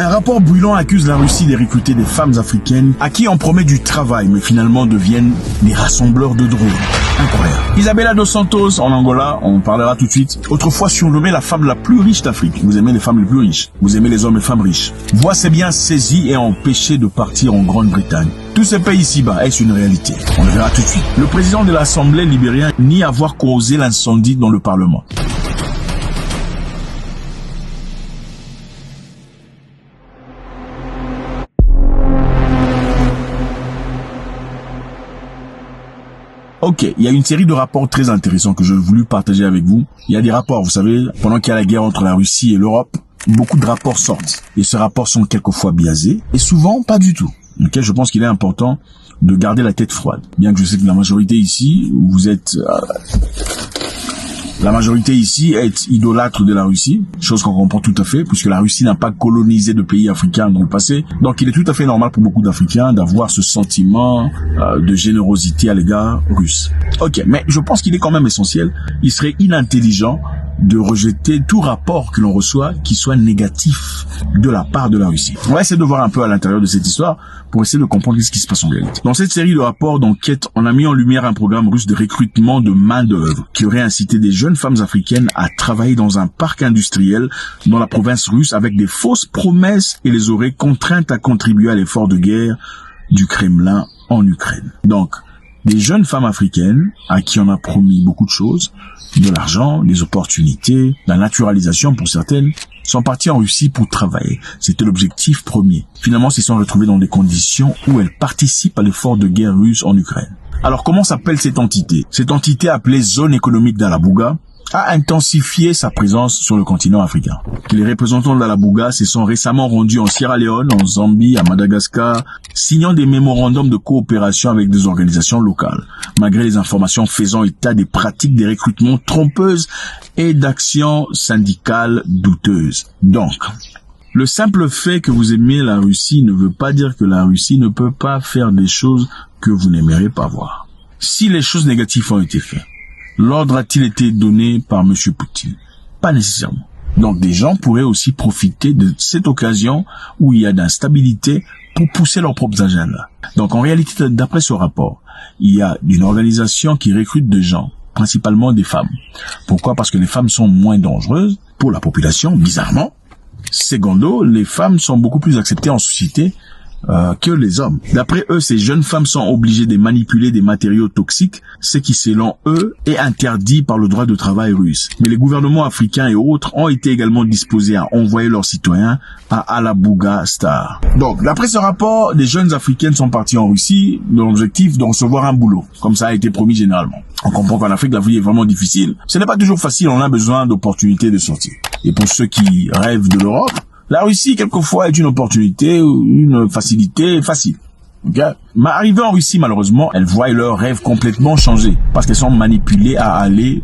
Un rapport brûlant accuse la Russie de recruter des femmes africaines à qui on promet du travail, mais finalement deviennent des rassembleurs de drones. Incroyable. Isabella dos Santos, en Angola, on parlera tout de suite, autrefois surnommée la femme la plus riche d'Afrique. Vous aimez les femmes les plus riches. Vous aimez les hommes et femmes riches. Voit ses biens saisis et empêchés de partir en Grande-Bretagne. Tout ce pays ici-bas, est-ce une réalité? On le verra tout de suite. Le président de l'Assemblée libérienne nie avoir causé l'incendie dans le Parlement. Ok, il y a une série de rapports très intéressants que je voulu partager avec vous. Il y a des rapports, vous savez, pendant qu'il y a la guerre entre la Russie et l'Europe, beaucoup de rapports sortent. Et ces rapports sont quelquefois biaisés, et souvent pas du tout. Ok, je pense qu'il est important de garder la tête froide. Bien que je sais que la majorité ici, la majorité ici est idolâtre de la Russie, chose qu'on comprend tout à fait, puisque la Russie n'a pas colonisé de pays africains dans le passé. Donc il est tout à fait normal pour beaucoup d'Africains d'avoir ce sentiment de générosité à l'égard russe. Ok, mais je pense qu'il est quand même essentiel, il serait inintelligent de rejeter tout rapport que l'on reçoit qui soit négatif de la part de la Russie. On va essayer de voir un peu à l'intérieur de cette histoire pour essayer de comprendre ce qui se passe en réalité. Dans cette série de rapports d'enquête, on a mis en lumière un programme russe de recrutement de main-d'œuvre qui aurait incité des jeunes femmes africaines à travailler dans un parc industriel dans la province russe avec des fausses promesses et les aurait contraintes à contribuer à l'effort de guerre du Kremlin en Ukraine. Donc, des jeunes femmes africaines à qui on a promis beaucoup de choses, de l'argent, des opportunités, la naturalisation pour certaines, sont parties en Russie pour travailler. C'était l'objectif premier. Finalement, elles se sont retrouvées dans des conditions où elles participent à l'effort de guerre russe en Ukraine. Alors, comment s'appelle cette entité? Cette entité appelée Zone économique d'Alabouga a intensifié sa présence sur le continent africain. Les représentants d'Alabouga se sont récemment rendus en Sierra Leone, en Zambie, à Madagascar, signant des mémorandums de coopération avec des organisations locales, malgré les informations faisant état des pratiques des recrutements trompeuses et d'actions syndicales douteuses. Donc, le simple fait que vous aimiez la Russie ne veut pas dire que la Russie ne peut pas faire des choses que vous n'aimerez pas voir. Si les choses négatives ont été faites, l'ordre a-t-il été donné par M. Poutine? Pas nécessairement. Donc des gens pourraient aussi profiter de cette occasion où il y a d'instabilité pour pousser leurs propres agendas. Donc en réalité, d'après ce rapport, il y a une organisation qui recrute des gens, principalement des femmes. Pourquoi? Parce que les femmes sont moins dangereuses pour la population, bizarrement. Secondo, les femmes sont beaucoup plus acceptées en société que les hommes. D'après eux, ces jeunes femmes sont obligées de manipuler des matériaux toxiques, ce qui, selon eux, est interdit par le droit de travail russe. Mais les gouvernements africains et autres ont été également disposés à envoyer leurs citoyens à Alabouga Star. Donc, d'après ce rapport, des jeunes africaines sont parties en Russie dans l'objectif de recevoir un boulot, comme ça a été promis généralement. On comprend qu'en Afrique, la vie est vraiment difficile. Ce n'est pas toujours facile, on a besoin d'opportunités de sortie. Et pour ceux qui rêvent de l'Europe, la Russie, quelquefois, est une opportunité ou une facilité facile. Okay? Mais arrivées en Russie, malheureusement, elles voient leur rêve complètement changer parce qu'elles sont manipulées à aller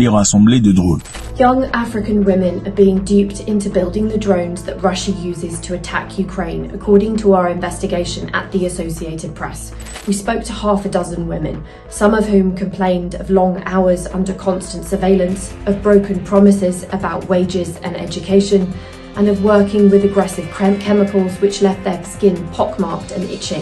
rassembler des drones. Young African women are being duped into building the drones that Russia uses to attack Ukraine, according to our investigation at the Associated Press. We spoke to half a dozen women, some of whom complained of long hours under constant surveillance, of broken promises about wages and education, and of working with aggressive chemicals which left their skin pockmarked and itching.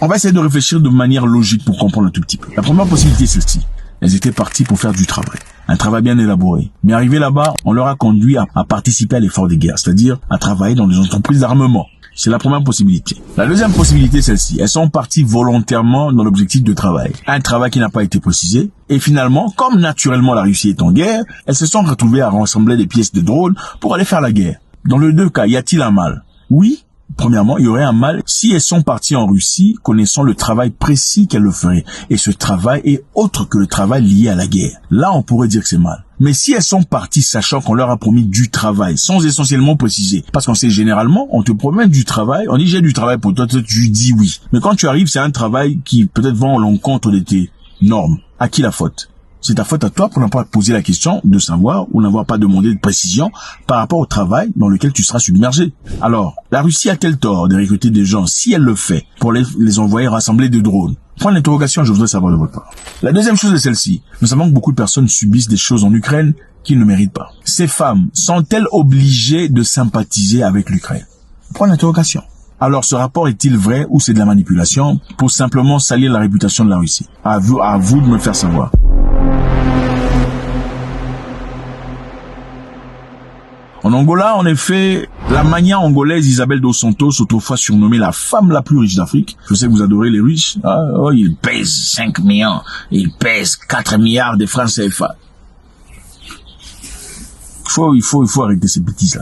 On va essayer de réfléchir de manière logique pour comprendre un tout petit peu. La première possibilité est celle-ci. Elles étaient parties pour faire du travail. Un travail bien élaboré. Mais arrivées là-bas, on leur a conduit à participer à l'effort de guerre, c'est-à-dire à travailler dans des entreprises d'armement. C'est la première possibilité. La deuxième possibilité est celle-ci. Elles sont parties volontairement dans l'objectif de travail. Un travail qui n'a pas été précisé. Et finalement, comme naturellement la Russie est en guerre, elles se sont retrouvées à rassembler des pièces de drone pour aller faire la guerre. Dans les deux cas, y a-t-il un mal? Oui. Premièrement, il y aurait un mal si elles sont parties en Russie connaissant le travail précis qu'elles le feraient. Et ce travail est autre que le travail lié à la guerre. Là, on pourrait dire que c'est mal. Mais si elles sont parties sachant qu'on leur a promis du travail, sans essentiellement préciser, parce qu'on sait généralement, on te promet du travail, on dit j'ai du travail pour toi, tu dis oui. Mais quand tu arrives, c'est un travail qui peut-être va à l'encontre de tes normes. À qui la faute? C'est ta faute à toi pour n'avoir pas posé la question de savoir ou n'avoir pas demandé de précision par rapport au travail dans lequel tu seras submergé. Alors, la Russie a-t-elle tort de recruter des gens, si elle le fait, pour les envoyer rassembler des drones? Point d'interrogation, je voudrais savoir de votre part. La deuxième chose est celle-ci. Nous savons que beaucoup de personnes subissent des choses en Ukraine qu'ils ne méritent pas. Ces femmes sont-elles obligées de sympathiser avec l'Ukraine? Point d'interrogation. Alors, ce rapport est-il vrai ou c'est de la manipulation pour simplement salir la réputation de la Russie? À vous de me faire savoir. En Angola, en effet, la mania angolaise Isabel dos Santos, autrefois surnommée la femme la plus riche d'Afrique. Je sais que vous adorez les riches. Il pèse 5 millions. Il pèse 4 milliards de francs CFA. Il faut arrêter ces bêtises-là.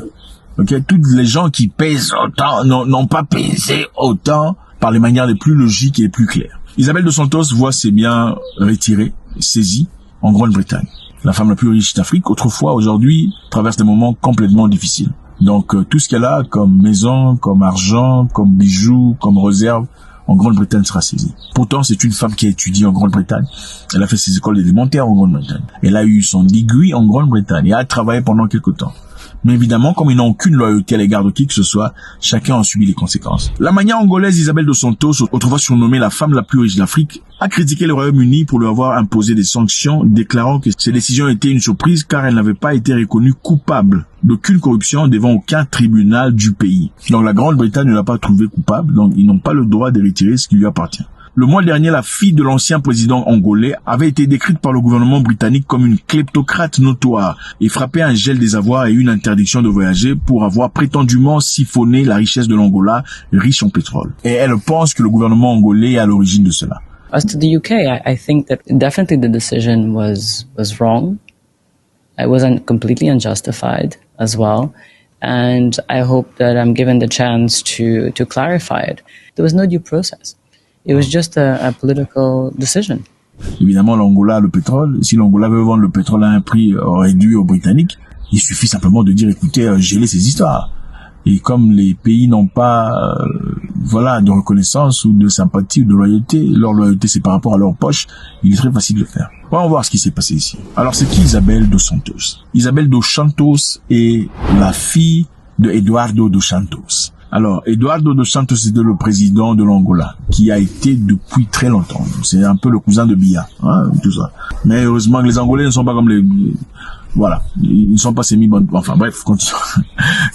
Okay? Toutes les gens qui pèsent autant n'ont pas pesé autant par les manières les plus logiques et les plus claires. Isabel dos Santos voit ses biens retirés, saisis en Grande-Bretagne. La femme la plus riche d'Afrique, autrefois, aujourd'hui, traverse des moments complètement difficiles. Donc, tout ce qu'elle a comme maison, comme argent, comme bijoux, comme réserve, en Grande-Bretagne sera saisi. Pourtant, c'est une femme qui a étudié en Grande-Bretagne. Elle a fait ses écoles élémentaires en Grande-Bretagne. Elle a eu son degree en Grande-Bretagne et a travaillé pendant quelque temps. Mais évidemment, comme ils n'ont aucune loyauté à l'égard de qui que ce soit, chacun en subit les conséquences. La mania angolaise Isabel dos Santos, autrefois surnommée la femme la plus riche d'Afrique, a critiqué le Royaume-Uni pour lui avoir imposé des sanctions, déclarant que ces décisions étaient une surprise car elle n'avait pas été reconnue coupable d'aucune corruption devant aucun tribunal du pays. Donc la Grande-Bretagne ne l'a pas trouvée coupable, donc ils n'ont pas le droit de retirer ce qui lui appartient. Le mois dernier, la fille de l'ancien président angolais avait été décrite par le gouvernement britannique comme une kleptocrate notoire et frappée un gel des avoirs et une interdiction de voyager pour avoir prétendument siphonné la richesse de l'Angola, riche en pétrole. Et elle pense que le gouvernement angolais est à l'origine de cela. As to the UK, I think that definitely the decision was wrong. It wasn't completely unjustified as well. And I hope that I'm given the chance to clarify it. There was no due process. It was just a political decision. Évidemment, l'Angola a le pétrole. Si l'Angola veut vendre le pétrole à un prix réduit aux Britanniques, il suffit simplement de dire, écoutez, gêlez ces histoires. Et comme les pays n'ont pas, de reconnaissance ou de sympathie ou de loyauté, leur loyauté c'est par rapport à leur poche, il est très facile de le faire. On va voir ce qui s'est passé ici. Alors, c'est qui Isabel dos Santos? Isabel dos Santos est la fille de Eduardo dos Santos. Alors, Eduardo dos Santos était le président de l'Angola, qui a été depuis très longtemps. C'est un peu le cousin de Biya, tout ça. Mais heureusement que les Angolais ne sont pas comme les... Voilà, ils ne sont pas semi-bonnes. Enfin bref, continuons.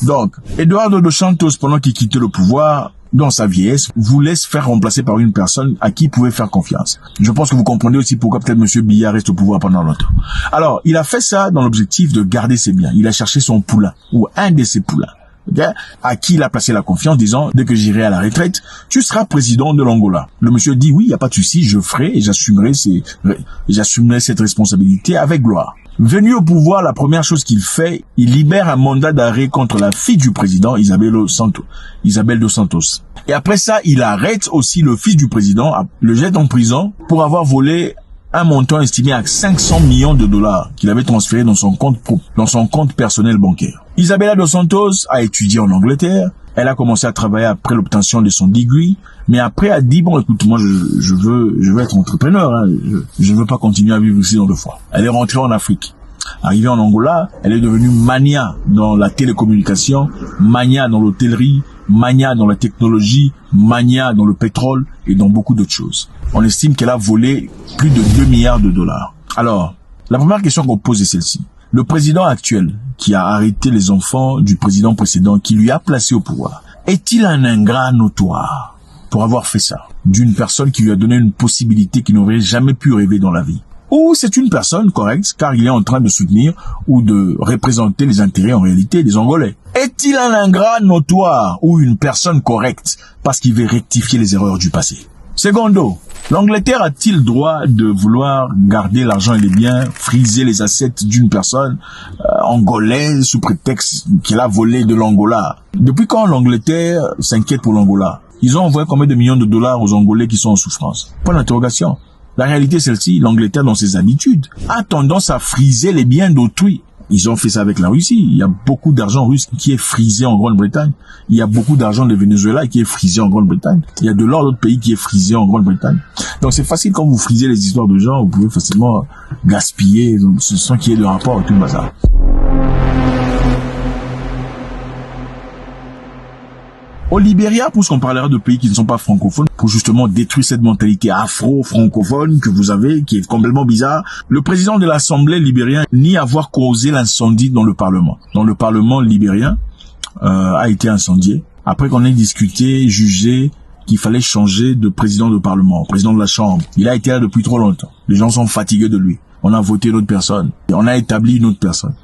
Donc, Eduardo dos Santos, pendant qu'il quittait le pouvoir, dans sa vieillesse, voulait se faire remplacer par une personne à qui il pouvait faire confiance. Je pense que vous comprenez aussi pourquoi peut-être Monsieur Biya reste au pouvoir pendant longtemps. Alors, il a fait ça dans l'objectif de garder ses biens. Il a cherché son poulain, ou un de ses poulains. Okay? À qui il a placé la confiance, disant, dès que j'irai à la retraite, tu seras président de l'Angola. Le monsieur dit, oui, il n'y a pas de souci, je ferai et j'assumerai cette responsabilité avec gloire. Venu au pouvoir, la première chose qu'il fait, il libère un mandat d'arrêt contre la fille du président, Isabel dos Santos. Et après ça, il arrête aussi le fils du président, le jette en prison pour avoir volé un montant estimé à 500 millions de dollars qu'il avait transféré dans son compte personnel bancaire. Isabela dos Santos a étudié en Angleterre. Elle a commencé à travailler après l'obtention de son degree, mais après a dit, bon, écoute, moi, je veux être entrepreneur, je veux pas continuer à vivre ici dans le froid. Elle est rentrée en Afrique. Arrivée en Angola, elle est devenue mania dans la télécommunication, mania dans l'hôtellerie, mania dans la technologie, mania dans le pétrole et dans beaucoup d'autres choses. On estime qu'elle a volé plus de 2 milliards de dollars. Alors, la première question qu'on pose est celle-ci. Le président actuel, qui a arrêté les enfants du président précédent, qui lui a placé au pouvoir, est-il un ingrat notoire pour avoir fait ça d'une personne qui lui a donné une possibilité qu'il n'aurait jamais pu rêver dans la vie? Ou c'est une personne correcte, car il est en train de soutenir ou de représenter les intérêts en réalité des Angolais? Est-il un ingrat notoire ou une personne correcte parce qu'il veut rectifier les erreurs du passé? Secondo, l'Angleterre a-t-il droit de vouloir garder l'argent et les biens, friser les assets d'une personne angolaise sous prétexte qu'elle a volé de l'Angola? Depuis quand l'Angleterre s'inquiète pour l'Angola? Ils ont envoyé combien de millions de dollars aux Angolais qui sont en souffrance? Point d'interrogation. La réalité est celle-ci, l'Angleterre, dans ses habitudes, a tendance à friser les biens d'autrui. Ils ont fait ça avec la Russie. Il y a beaucoup d'argent russe qui est frisé en Grande-Bretagne. Il y a beaucoup d'argent de Venezuela qui est frisé en Grande-Bretagne. Il y a de l'or d'autres pays qui est frisé en Grande-Bretagne. Donc c'est facile quand vous frisez les histoires de gens, vous pouvez facilement gaspiller sans qu'il y ait de rapport avec tout le bazar. Au Libéria, puisqu'on parlera de pays qui ne sont pas francophones, pour justement détruire cette mentalité afro-francophone que vous avez, qui est complètement bizarre, le président de l'Assemblée libérienne nie avoir causé l'incendie dans le Parlement. Dans le Parlement libérien a été incendié. Après qu'on ait discuté, jugé qu'il fallait changer de président de Parlement, président de la Chambre. Il a été là depuis trop longtemps. Les gens sont fatigués de lui. On a voté une autre personne. Et on a établi une autre personne.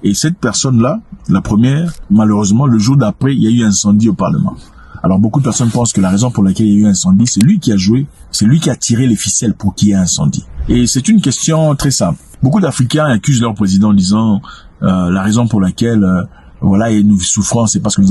Et cette personne-là, la première, malheureusement, le jour d'après, il y a eu incendie au Parlement. Alors beaucoup de personnes pensent que la raison pour laquelle il y a eu incendie, c'est lui qui a joué, c'est lui qui a tiré les ficelles pour qu'il y ait incendie. Et c'est une question très simple. Beaucoup d'Africains accusent leur président en disant la raison pour laquelle voilà, il y a une souffrance, c'est parce que nous